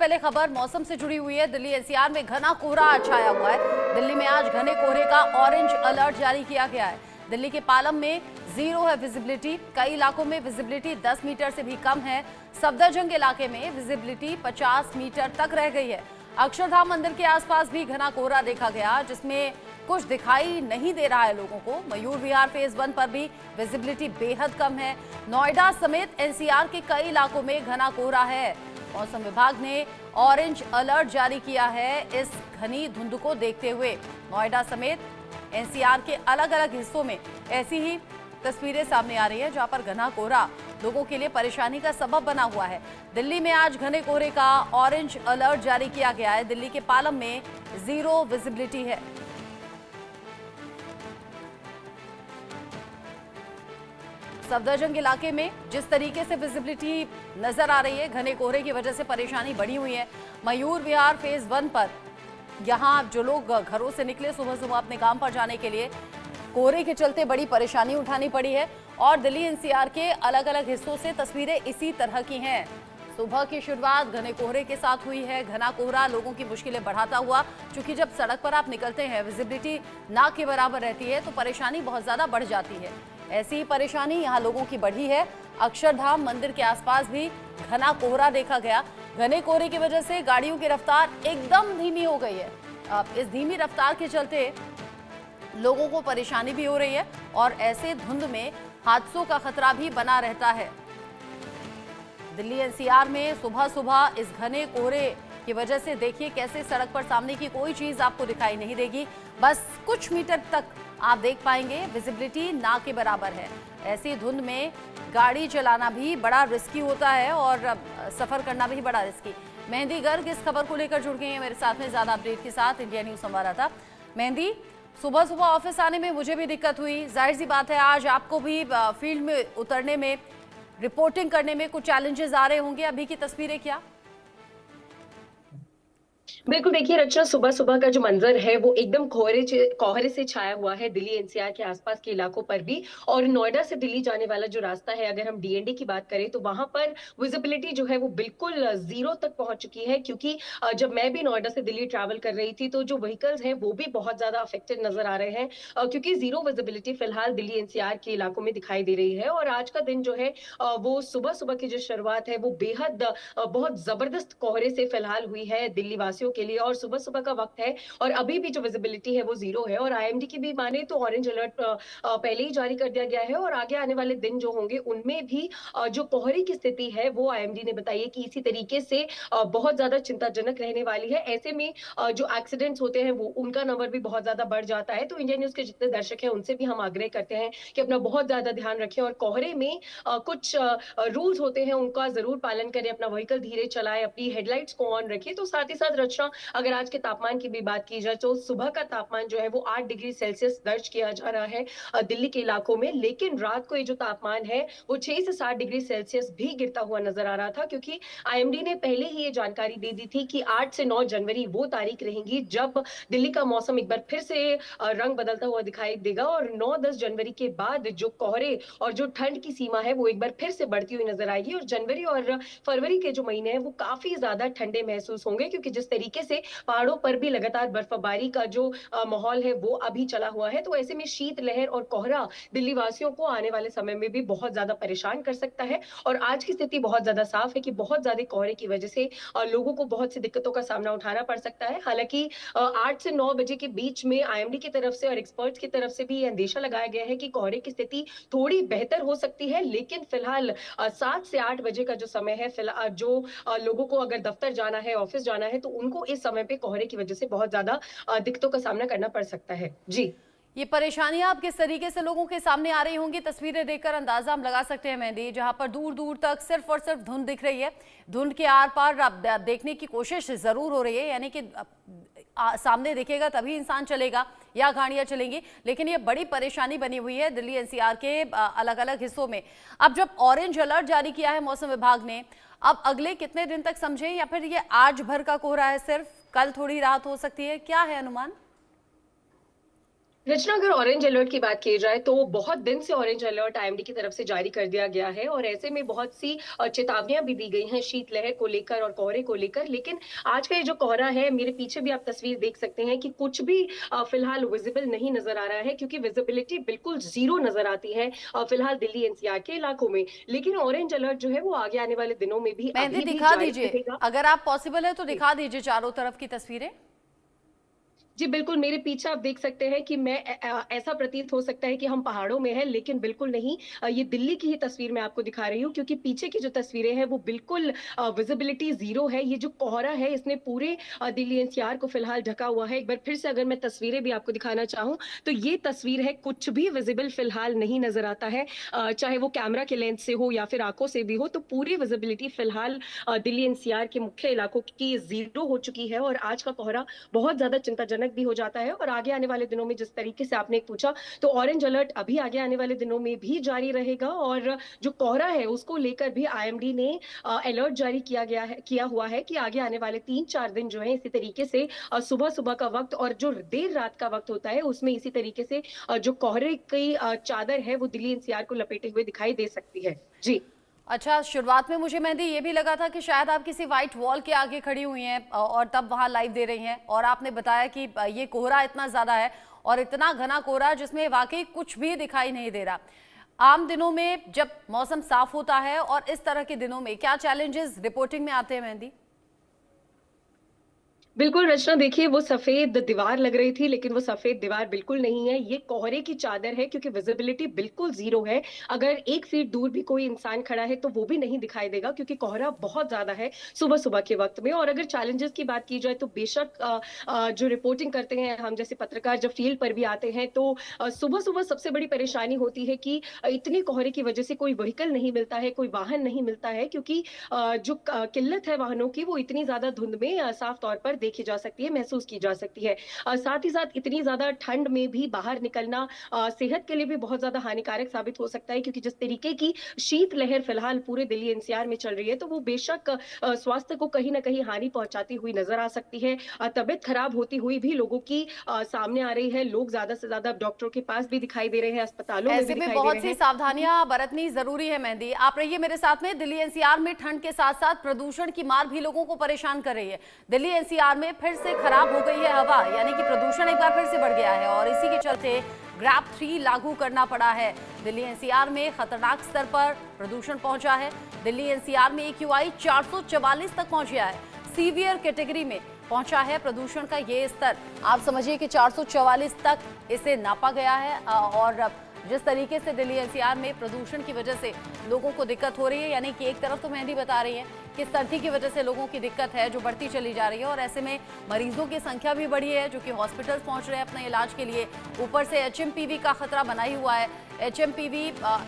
पहले खबर मौसम से जुड़ी हुई है। दिल्ली एनसीआर में घना कोहरा छाया हुआ है। दिल्ली में आज घने कोहरे का ऑरेंज अलर्ट जारी किया गया है। दिल्ली के पालम में 0 है विजिबिलिटी। कई इलाकों में विजिबिलिटी 10 मीटर से भी कम है। सफदरजंग इलाके में विजिबिलिटी 50 मीटर तक रह गई है। अक्षरधाम मंदिर के आसपास भी घना कोहरा देखा गया, जिसमें कुछ दिखाई नहीं दे रहा है लोगों को। मयूर विहार फेज 1 पर भी विजिबिलिटी बेहद कम है। नोएडा समेत एनसीआर के कई इलाकों में घना कोहरा है। मौसम विभाग ने ऑरेंज अलर्ट जारी किया है इस घनी धुंध को देखते हुए। नोएडा समेत एनसीआर के अलग अलग हिस्सों में ऐसी ही तस्वीरें सामने आ रही है, जहां पर घना कोहरा लोगों के लिए परेशानी का सबब बना हुआ है। दिल्ली में आज घने कोहरे का ऑरेंज अलर्ट जारी किया गया है। दिल्ली के पालम में 0 विजिबिलिटी है। सफदरजंग इलाके में जिस तरीके से विजिबिलिटी नजर आ रही है, घने कोहरे की वजह से परेशानी बढ़ी हुई है। मयूर विहार फेज 1 पर यहां जो लोग घरों से निकले सुबह सुबह अपने काम पर जाने के लिए, कोहरे के चलते बड़ी परेशानी उठानी पड़ी है। और दिल्ली एनसीआर के अलग अलग हिस्सों से तस्वीरें इसी तरह की हैं। सुबह की शुरुआत घने कोहरे के साथ हुई है। घना कोहरा लोगों की मुश्किलें बढ़ाता हुआ, क्योंकि जब सड़क पर आप निकलते हैं, विजिबिलिटी ना के बराबर रहती है, तो परेशानी बहुत ज्यादा बढ़ जाती है। ऐसी ही परेशानी यहाँ लोगों की बढ़ी है। अक्षरधाम मंदिर के आसपास भी घना कोहरा देखा गया। घने कोहरे की वजह से गाड़ियों की रफ्तार एकदम धीमी हो गई है। अब इस धीमी रफ्तार के चलते लोगों को परेशानी भी हो रही है और ऐसे धुंध में हादसों का खतरा भी बना रहता है। दिल्ली एनसीआर में सुबह सुबह इस घने कोहरे की वजह से देखिए कैसे सड़क पर सामने की कोई चीज आपको दिखाई नहीं देगी। बस कुछ मीटर तक आप देख पाएंगे, विजिबिलिटी ना के बराबर है। ऐसी धुंध में गाड़ी चलाना भी बड़ा रिस्की होता है और सफर करना भी बड़ा रिस्की। मेहंदी गर्ग इस खबर को लेकर जुड़ गई है मेरे साथ में ज्यादा अपडेट के साथ, इंडिया न्यूज संवाददाता मेहंदी। सुबह सुबह ऑफिस आने में मुझे भी दिक्कत हुई, जाहिर सी बात है आज आपको भी फील्ड में उतरने में, रिपोर्टिंग करने में कुछ चैलेंजेस आ रहे होंगे। अभी की तस्वीरें क्या? बिल्कुल, देखिए रचना, सुबह सुबह का जो मंजर है वो एकदम कोहरे से छाया हुआ है दिल्ली एनसीआर के आसपास के इलाकों पर भी। और नोएडा से दिल्ली जाने वाला जो रास्ता है, अगर हम डीएनडी की बात करें तो वहां पर विजिबिलिटी जो है वो बिल्कुल 0 तक पहुंच चुकी है। क्योंकि जब मैं भी नोएडा से दिल्ली ट्रैवल कर रही थी तो जो व्हीकल्स हैं वो भी बहुत ज्यादा अफेक्टेड नजर आ रहे हैं, क्योंकि 0 विजिबिलिटी फिलहाल दिल्ली एनसीआर के इलाकों में दिखाई दे रही है। और आज का दिन जो है वो सुबह सुबह की जो शुरुआत है वो बेहद बहुत जबरदस्त कोहरे से फिलहाल हुई है दिल्ली वासियों के लिए। और सुबह सुबह का वक्त है और अभी भी जो विजिबिलिटी है वो 0 है। और आईएमडी की भी माने तो ऑरेंज अलर्ट पहले ही जारी कर दिया गया है। और आगे आने वाले दिन जो होंगे उनमें भी जो कोहरे की स्थिति है वो आईएमडी ने बताई है कि इसी तरीके से बहुत ज्यादा चिंताजनक रहने वाली है। ऐसे में जो एक्सीडेंट्स होते हैं वो उनका नंबर भी बहुत ज्यादा बढ़ जाता है। तो इंडिया न्यूज के जितने दर्शक हैं उनसे भी हम आग्रह करते हैं कि अपना बहुत ज्यादा ध्यान रखें और कोहरे में कुछ रूल्स होते हैं उनका जरूर पालन करें। अपना व्हीकल धीरे चलाएं, अपनी हेडलाइट्स को ऑन रखें। तो साथ ही साथ रचना, अगर आज के तापमान की भी बात की जाए तो सुबह का तापमान जो है वो 8 डिग्री सेल्सियस दर्ज किया जा रहा है दिल्ली के इलाकों में। लेकिन रात को ये जो तापमान है वो 6 से 7 डिग्री सेल्सियस भी गिरता हुआ नजर आ रहा था, क्योंकि आईएमडी ने पहले ही ये जानकारी दे दी थी कि 8 से 9 जनवरी वो तारीख रहेगी जब दिल्ली का मौसम एक बार फिर से रंग बदलता हुआ दिखाई देगा। और 9-10 जनवरी के बाद जो कोहरे और जो ठंड की सीमा है वो एक बार फिर से बढ़ती हुई नजर आएगी। और जनवरी और फरवरी के जो महीने हैं वो काफी ज्यादा ठंडे महसूस होंगे, क्योंकि जिस तरीके से पहाड़ों पर भी लगातार बर्फबारी का जो माहौल है वो अभी चला हुआ है। तो ऐसे में शीतलहर और कोहरा दिल्ली वासियों को आने वाले समय में भी बहुत ज्यादा परेशान कर सकता है। और आज की स्थिति बहुत ज्यादा साफ है कि बहुत ज्यादा कोहरे की वजह से लोगों को बहुत सी दिक्कतों का सामना उठाना पड़ सकता है। हालांकि 8 से 9 बजे के बीच में आईएमडी की तरफ से और एक्सपर्ट्स की तरफ से भी अंदेशा लगाया गया है कि कोहरे की स्थिति थोड़ी बेहतर हो सकती है। लेकिन फिलहाल 7 से 8 बजे का जो समय है, फिलहाल जो लोगों को अगर दफ्तर जाना है, ऑफिस जाना है, तो उनको इस समय पे कोहरे की वजह से बहुत ज्यादा दिक्कतों का सामना करना पड़ सकता है। जी, ये परेशानियां आप किस तरीके से लोगों के सामने आ रही होंगी, तस्वीरें देखकर अंदाजा हम लगा सकते हैं मेहंदी, जहां पर दूर दूर तक सिर्फ और सिर्फ धुंध दिख रही है। धुंध के आर पार आप देखने की कोशिश जरूर हो रही है, यानी कि सामने दिखेगा तभी इंसान चलेगा या गाड़ियां चलेंगी। लेकिन ये बड़ी परेशानी बनी हुई है दिल्ली एनसीआर के अलग अलग हिस्सों में। अब जब ऑरेंज अलर्ट जारी किया है मौसम विभाग ने, अब अगले कितने दिन तक समझे, या फिर ये आज भर का कोहरा है, सिर्फ कल थोड़ी राहत हो सकती है, क्या है अनुमान? रचना, अगर ऑरेंज अलर्ट की बात की जाए तो बहुत दिन से ऑरेंज अलर्ट आईएमडी की तरफ से जारी कर दिया गया है और ऐसे में बहुत सी चेतावनियां भी दी गई हैं शीतलहर को लेकर और कोहरे को लेकर। लेकिन आज का ये जो कोहरा है, मेरे पीछे भी आप तस्वीर देख सकते हैं कि कुछ भी फिलहाल विजिबल नहीं नजर आ रहा है, क्योंकि विजिबिलिटी बिल्कुल जीरो नजर आती है फिलहाल दिल्ली एनसीआर के इलाकों में। लेकिन ऑरेंज अलर्ट जो है वो आगे आने वाले दिनों में भी मेहंदी अभी भी दिखा जारी दीजिए, रहेगा। अगर आप पॉसिबल है तो दिखा दीजिए चारों तरफ की तस्वीरें। जी, बिल्कुल, मेरे पीछे आप देख सकते हैं कि ऐसा प्रतीत हो सकता है कि हम पहाड़ों में हैं, लेकिन बिल्कुल नहीं। ये दिल्ली की ही तस्वीर मैं आपको दिखा रही हूँ, क्योंकि पीछे की जो तस्वीरें हैं, वो बिल्कुल विज़िबिलिटी ज़ीरो है। ये जो कोहरा है, इसने पूरे दिल्ली एनसीआर को फिलहाल ढका हुआ है। एक बार फिर से अगर मैं तस्वीरें भी आपको दिखाना चाहूँ, तो ये तस्वीर है, कुछ भी विज़िबल फिलहाल नहीं नज़र आता है। चाहे वो कैमरा के लेंस से हो या फिर आँखों से भी हो, तो पूरी विज़िबिलिटी फिलहाल दिल्ली एनसीआर के मुख्य इलाकों की ज़ीरो हो चुकी है और आज का कोहरा बहुत ज़्यादा चिंताजनक भी हो जाता है। और आगे आने वाले दिनों में, जिस तरीके से आपने पूछा, तो ऑरेंज अलर्ट अभी आगे आने वाले दिनों में भी जारी रहेगा और जो कोहरा है उसको लेकर भी आईएमडी ने अलर्ट जारी किया हुआ है कि आगे आने वाले 3-4 दिन जो है इसी तरीके से सुबह-सुबह का वक्त और जो देर रात का वक्त होता है उसमें इसी तरीके से जो कोहरे की चादर है वो दिल्ली एनसीआर को लपेटे हुए दिखाई दे सकती है। जी। अच्छा, शुरुआत में मुझे मेहंदी ये भी लगा था कि शायद आप किसी व्हाइट वॉल के आगे खड़ी हुई हैं और तब वहां लाइव दे रही हैं, और आपने बताया कि ये कोहरा इतना ज्यादा है और इतना घना कोहरा जिसमें वाकई कुछ भी दिखाई नहीं दे रहा। आम दिनों में जब मौसम साफ होता है और इस तरह के दिनों में क्या चैलेंजेस रिपोर्टिंग में आते हैं मेहंदी? बिल्कुल रचना, देखिए वो सफेद दीवार लग रही थी, लेकिन वो सफेद दीवार बिल्कुल नहीं है। ये कोहरे की चादर है, क्योंकि विजिबिलिटी बिल्कुल जीरो है। अगर 1 फीट दूर भी कोई इंसान खड़ा है तो वो भी नहीं दिखाई देगा, क्योंकि कोहरा बहुत ज्यादा है सुबह-सुबह के वक्त में। और अगर चैलेंजेस की बात की जाए तो बेशक जो रिपोर्टिंग करते हैं हम जैसे पत्रकार, जब फील्ड पर भी आते हैं, तो सुबह-सुबह सबसे बड़ी परेशानी होती है कि इतने कोहरे की वजह से कोई व्हीकल नहीं मिलता है, कोई वाहन नहीं मिलता है, क्योंकि जो किल्लत है वाहनों की, वो इतनी ज्यादा धुंध में साफ तौर पर देखी जा सकती है, महसूस की जा सकती है। साथ ही साथ इतनी ज़्यादा ठंड में भी बाहर निकलना सेहत के लिए भी बहुत ज़्यादा हानिकारक साबित हो सकता है, क्योंकि जिस तरीके की शीत लहर फिलहाल पूरे दिल्ली एनसीआर में चल रही है, तो वो बेशक स्वास्थ्य को कहीं न कहीं हानि पहुँचाती हुई नज़र आ सकती है। तबीयत खराब होती हुई भी लोगों की सामने आ रही है। लोग ज़्यादा से ज़्यादा डॉक्टरों के पास भी दिखाई दे रहे हैं, अस्पतालों में भी ऐसे में दिखाई दे बहुत रहे सी हैं। सावधानियां बरतनी जरूरी है मेहंदी। आप रहिए मेरे साथ में। दिल्ली एनसीआर में ठंड के साथ साथ प्रदूषण की मार भी लोगों को परेशान कर रही है। दिल्ली एनसीआर में फिर से खराब हो गई है हवा, यानी कि प्रदूषण एक बार फिर से बढ़ गया है और इसी के चलते ग्रैप 3 लागू करना पड़ा है। दिल्ली एनसीआर में खतरनाक स्तर पर प्रदूषण पहुंचा है। दिल्ली एनसीआर में AQI 444 तक पहुंच गया है। सीवियर कैटेगरी में पहुंचा है प्रदूषण का ये स्तर। आप समझिए कि 444 तक इसे नापा गया है और जिस तरीके से दिल्ली एनसीआर में प्रदूषण की वजह से लोगों को दिक्कत हो रही है, यानी कि एक तरफ तो मेहंदी बता रही है कि सर्दी की वजह से लोगों की दिक्कत है जो बढ़ती चली जा रही है और ऐसे में मरीजों की संख्या भी बढ़ी है जो कि हॉस्पिटल्स पहुंच रहे हैं अपने इलाज के लिए। ऊपर से HMPV का खतरा बना ही हुआ है। HMPV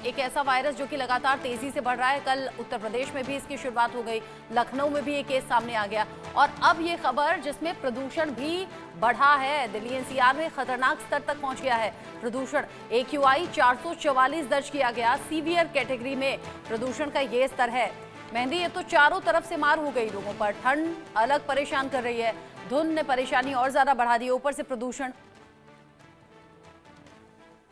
एक ऐसा वायरस जो कि लगातार तेजी से बढ़ रहा है। कल उत्तर प्रदेश में भी इसकी शुरुआत हो गई, लखनऊ में भी एक केस सामने आ गया और अब ये खबर जिसमें प्रदूषण भी बढ़ा है। दिल्ली एनसीआर में खतरनाक स्तर तक पहुंच गया है प्रदूषण। AQI 444 दर्ज किया गया। सीवियर कैटेगरी में प्रदूषण का ये स्तर है। मेहंदी, ये तो चारों तरफ से मार हो गई लोगों पर। ठंड अलग परेशान कर रही है, धुंध ने परेशानी और ज्यादा बढ़ा दी, ऊपर से प्रदूषण।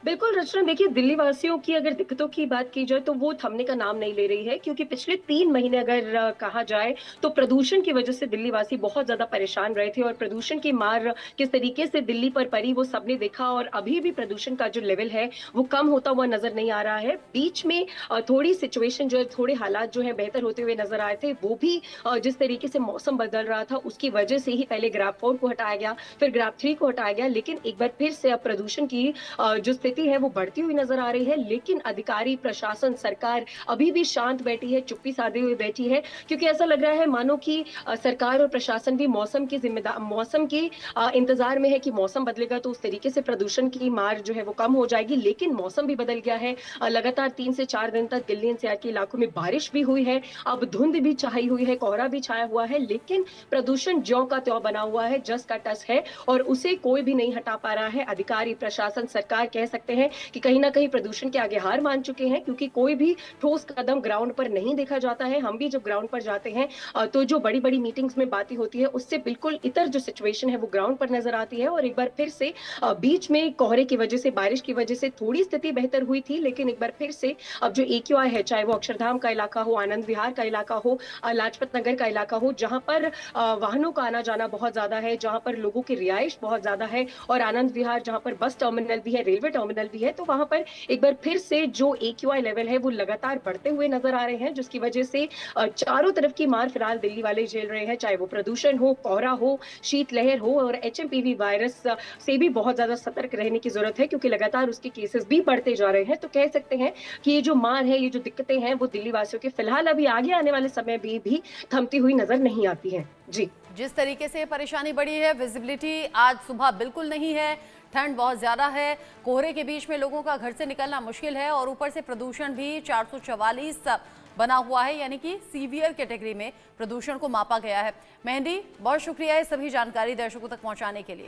बिल्कुल रचना, देखिए दिल्ली वासियों की अगर दिक्कतों की बात की जाए तो वो थमने का नाम नहीं ले रही है, क्योंकि पिछले 3 महीने अगर कहा जाए तो प्रदूषण की वजह से दिल्ली वासी बहुत ज्यादा परेशान रहे थे और प्रदूषण की मार किस तरीके से दिल्ली पर पड़ी वो सबने देखा। और अभी भी प्रदूषण का जो लेवल है वो कम होता हुआ नजर नहीं आ रहा है। बीच में थोड़ी सिचुएशन जो है, थोड़े हालात जो है बेहतर होते हुए नजर आए थे, वो भी जिस तरीके से मौसम बदल रहा था उसकी वजह से ही पहले ग्राफ 4 को हटाया गया, फिर ग्राफ 3 को हटाया गया। लेकिन एक बार फिर से अब प्रदूषण की जो स्थिति है वो बढ़ती हुई नजर आ रही है। लेकिन अधिकारी, प्रशासन, सरकार अभी भी शांत बैठी है, चुप्पी साधे हुए बैठी है, क्योंकि ऐसा लग रहा है मानो कि सरकार और प्रशासन भी मौसम के इंतजार में है कि मौसम बदलेगा तो उस तरीके से प्रदूषण की मार जो है वो कम हो जाएगी। लेकिन मौसम भी बदल गया है। लगातार 3 से 4 दिन तक दिल्ली एनसीआर के इलाकों में बारिश भी हुई है, अब धुंध भी छाई हुई है, कोहरा भी छाया हुआ है, लेकिन प्रदूषण ज्यों का त्यों बना हुआ है, जस का तस है और उसे कोई भी नहीं हटा पा रहा है। अधिकारी, प्रशासन, सरकार कह सकते सकते हैं कि कहीं ना कहीं प्रदूषण के आगे हार मान चुके हैं, क्योंकि कोई भी ठोस कदम ग्राउंड पर नहीं देखा जाता है। हम भी जब ग्राउंड पर जाते हैं तो जो बड़ी बड़ी मीटिंग्स में बातें होती है उससे बिल्कुल इतर जो सिचुएशन है वो ग्राउंड पर नजर आती है। और एक बार फिर से बीच में कोहरे की वजह से, बारिश की वजह से थोड़ी स्थिति बेहतर हुई थी, लेकिन एक बार फिर से अब जो AQI है, चाहे वो अक्षरधाम का इलाका हो, आनंद विहार का इलाका हो, लाजपत नगर का इलाका हो, जहां पर वाहनों का आना जाना बहुत ज्यादा है, जहां पर लोगों की रिहाइश बहुत ज्यादा है, और आनंद विहार जहां पर बस टर्मिनल भी है, रेलवे टर्मिनल भी है, तो वहां पर एक बार फिर से जो AQI लेवल है वो लगातार बढ़ते हुए नजर आ रहे हैं, जिसकी वजह से चारों तरफ की मार फिलहाल दिल्ली वाले झेल रहे हैं, चाहे वो प्रदूषण हो, कोहरा हो, शीतलहर हो, और HMPV वायरस से भी बहुत ज्यादा सतर्क रहने की जरूरत है, क्योंकि लगातार उसके केसेस भी बढ़ते जा रहे हैं। तो कह सकते हैं कि ये जो मार है, ये जो दिक्कतें हैं, वो दिल्ली वासियों के फिलहाल अभी आगे आने वाले समय में भी थमती हुई नजर नहीं आती है। जी, जिस तरीके से परेशानी बढ़ी है, विजिबिलिटी आज सुबह बिल्कुल नहीं है, ठंड बहुत ज़्यादा है, कोहरे के बीच में लोगों का घर से निकलना मुश्किल है, और ऊपर से प्रदूषण भी 444 बना हुआ है, यानी कि सीवियर कैटेगरी में प्रदूषण को मापा गया है। मेहंदी, बहुत शुक्रिया है सभी जानकारी दर्शकों तक पहुंचाने के लिए।